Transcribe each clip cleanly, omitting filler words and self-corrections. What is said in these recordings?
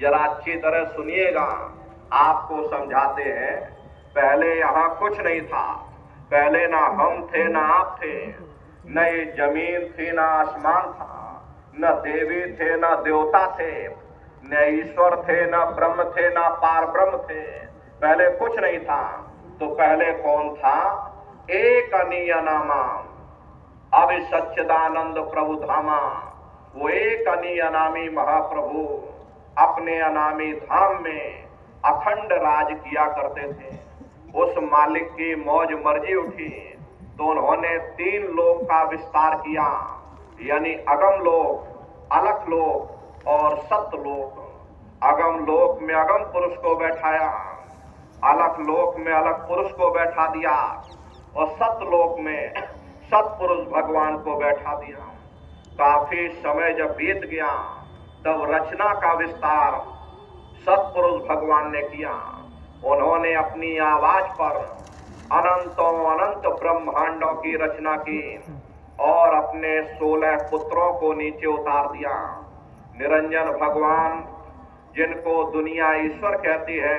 जरा अच्छी तरह सुनिएगा, आपको समझाते हैं। पहले यहाँ कुछ नहीं था, पहले ना हम थे ना आप थे, न ये जमीन थी ना आसमान था, न देवी थे ना देवता थे, न ईश्वर थे ना ब्रह्म थे ना पार ब्रह्म थे। पहले कुछ नहीं था। तो पहले कौन था? एक अनियनामा अविसच्चिदानंद प्रभु धामा। वो एक अनियनामी महाप्रभु अपने अनामी धाम में अखंड राज किया करते थे। उस मालिक की मौज मर्जी उठी तो उन्होंने 3 लोक का विस्तार किया, यानी अगम लोक, अलख लोक और सत्य लोक। अगम लोक में अगम पुरुष को बैठाया, अलख लोक में अलख पुरुष को बैठा दिया और सत्य लोक में सत्पुरुष भगवान को बैठा दिया। काफी समय जब बीत गया तब रचना का विस्तार सत्पुरुष भगवान ने किया। उन्होंने अपनी आवाज पर अनंतों अनंत ब्रह्मांडों की रचना की और अपने 16 पुत्रों को नीचे उतार दिया। निरंजन भगवान, जिनको दुनिया ईश्वर कहती है,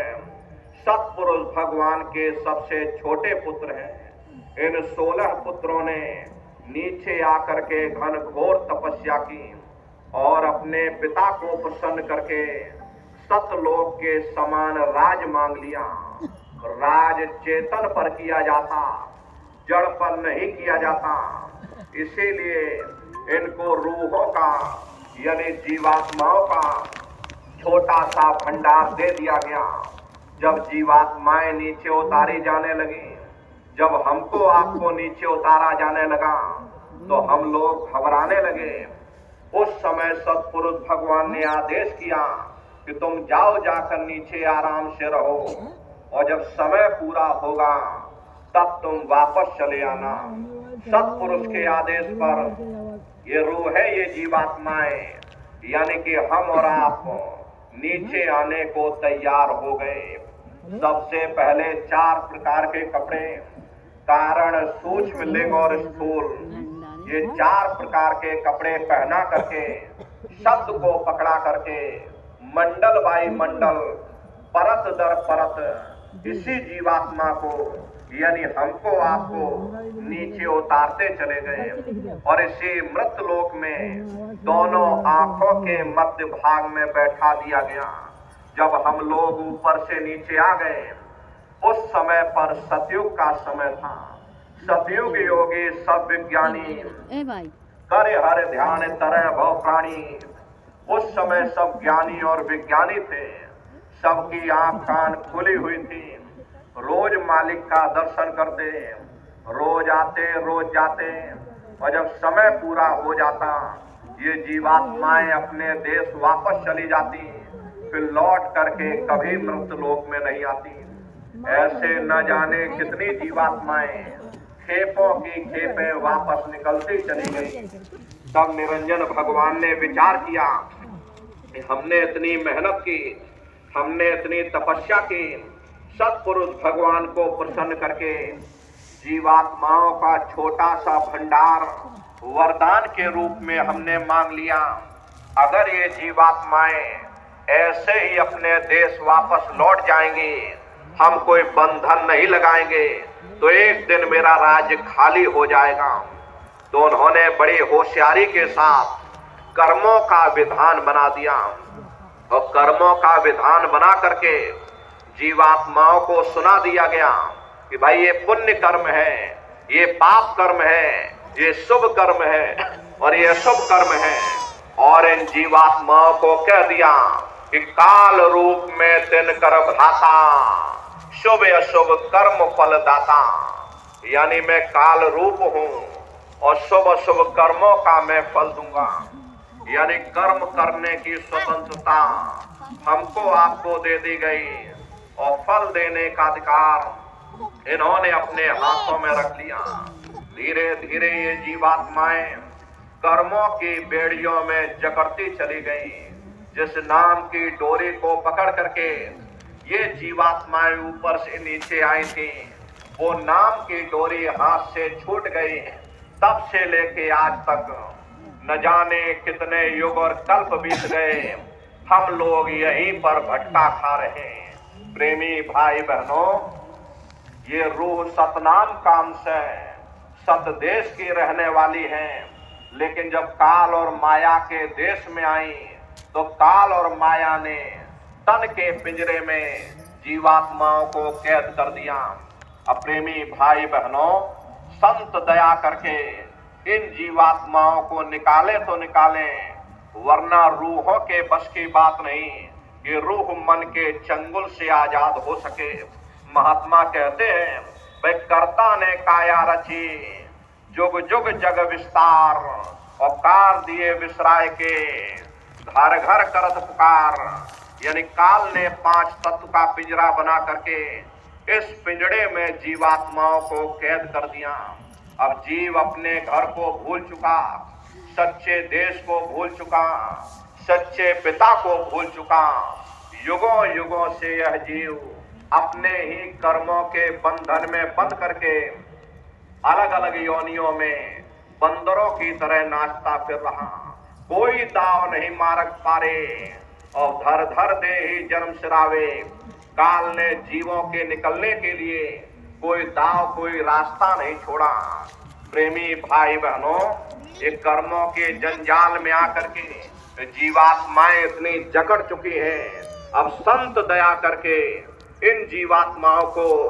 सत्पुरुष भगवान के सबसे छोटे पुत्र हैं। इन 16 पुत्रों ने नीचे आकर के घन घोर तपस्या की और अपने पिता को प्रसन्न करके सतलोक के समान राज मांग लिया। राज चेतन पर किया जाता, जड़ पर नहीं किया जाता। इसीलिए इनको रूहों का यानी जीवात्माओं का छोटा सा भंडार दे दिया गया। जब जीवात्माएं नीचे उतारी जाने लगी, जब हमको आपको नीचे उतारा जाने लगा तो हम लोग घबराने लगे। उस समय सत्पुरुष भगवान ने आदेश किया कि तुम जाओ, जाकर नीचे आराम से रहो और जब समय पूरा होगा तब तुम वापस चले आना। सत्पुरुष के आदेश पर ये रूह है, ये जीवात्माएं यानी कि हम और आप नीचे आने को तैयार हो गए। सबसे पहले 4 प्रकार के कपड़े, कारण, सूक्ष्म, लिंग और स्थूल, ये 4 प्रकार के कपड़े पहना करके शब्द को पकड़ा करके मंडल बाई मंडल, परत दर परत इसी जीवात्मा को यानी हमको आपको नीचे उतारते चले गए और इसी मृत लोक में दोनों आंखों के मध्य भाग में बैठा दिया गया। जब हम लोग ऊपर से नीचे आ गए, उस समय पर सतयुग का समय था। सतयुग योगी सब विज्ञानी करे हर ध्यान तरह भव प्राणी। उस समय सब ज्ञानी और विज्ञानी थे, सबकी आंख कान खुली हुई थी। रोज मालिक का दर्शन करते, रोज आते रोज जाते और जब समय पूरा हो जाता ये जीवात्माएं अपने देश वापस चली जाती, फिर लौट करके कभी मृत लोक में नहीं आती। ऐसे न जाने कितनी जीवात्माएं खेपों की खेपें वापस निकलती चली गई। तब निरंजन भगवान ने विचार किया कि हमने इतनी मेहनत की, हमने इतनी तपस्या की, सत्पुरुष भगवान को प्रसन्न करके जीवात्माओं का छोटा सा भंडार वरदान के रूप में हमने मांग लिया। अगर ये जीवात्माएं ऐसे ही अपने देश वापस लौट जाएंगी, हम कोई बंधन नहीं लगाएंगे, तो एक दिन मेरा राज्य खाली हो जाएगा। तो उन्होंने बड़ी होशियारी के साथ कर्मों का विधान बना दिया और कर्मों का विधान बना करके जीवात्माओं को सुना दिया गया कि भाई ये पुण्य कर्म है, ये पाप कर्म है, ये शुभ कर्म है और ये अशुभ कर्म है। और इन जीवात्माओं को कह दिया कि काल रूप में तिन कर भाता, शुभ अशुभ कर्म फल दाता। यानी मैं काल रूप हूँ और शुभ अशुभ कर्मों का मैं फल दूंगा। यानी कर्म करने की स्वतंत्रता हमको आपको दे दी गई और फल देने का अधिकार इन्होंने अपने हाथों में रख लिया। धीरे धीरे ये जीवात्माएं कर्मों की बेड़ियों में जकड़ती चली गई। जिस नाम की डोरी को पकड़ करके ये जीवात्माएं ऊपर से नीचे आई थी, वो नाम की डोरी हाथ से छूट गई। तब से लेके आज तक न जाने कितने युग और कल्प बीत गए, हम लोग यहीं पर भटका खा रहे हैं। प्रेमी भाई बहनों, ये रूह सतनाम काम से सत देश की रहने वाली है, लेकिन जब काल और माया के देश में आई तो काल और माया ने तन के पिंजरे में जीवात्माओं को कैद कर दिया। अब प्रेमी भाई बहनों, संत दया करके इन जीवात्माओं को निकाले तो निकाले, वरना रूहों के बस की बात नहीं कि रूह मन के चंगुल से आजाद हो सके। महात्मा कहते हैं, भाई कर्ता ने काया रची, जुग जुग जग विस्तार, और कार दिए विसराय के, घर घर करत पुकार। यानी काल ने 5 तत्व का पिंजरा बना करके इस पिंजरे में जीवात्माओं को कैद कर दिया। अब जीव अपने घर को भूल चुका, सच्चे देश को भूल चुका, सच्चे पिता को भूल चुका। युगों युगों से यह जीव अपने ही कर्मों के बंधन में बंध करके अलग अलग योनियों में बंदरों की तरह नाचता फिर रहा। कोई दाव नहीं मारक पारे, और धर धर दे ही जन्म सिरावे। काल ने जीवों के निकलने के लिए कोई दाव, कोई रास्ता नहीं छोड़ा। प्रेमी भाई बहनों, ये कर्मों के जंजाल में आकर के जीवात्माएं इतनी जकड़ चुकी हैं। अब संत दया करके इन जीवात्माओं को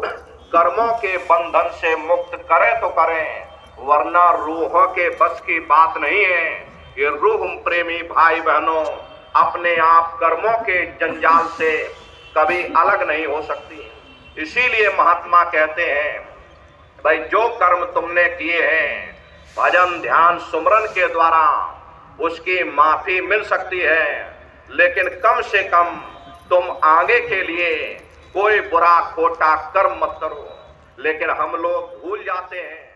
कर्मों के बंधन से मुक्त करे तो करें, वरना रूहों के बस की बात नहीं है। ये रूह प्रेमी भाई बहनों अपने आप कर्मों के जंजाल से कभी अलग नहीं हो सकती। इसीलिए महात्मा कहते हैं, भाई जो कर्म तुमने किए हैं भजन ध्यान सुमरन के द्वारा उसकी माफी मिल सकती है, लेकिन कम से कम तुम आगे के लिए कोई बुरा खोटा कर्म मत करो। लेकिन हम लोग भूल जाते हैं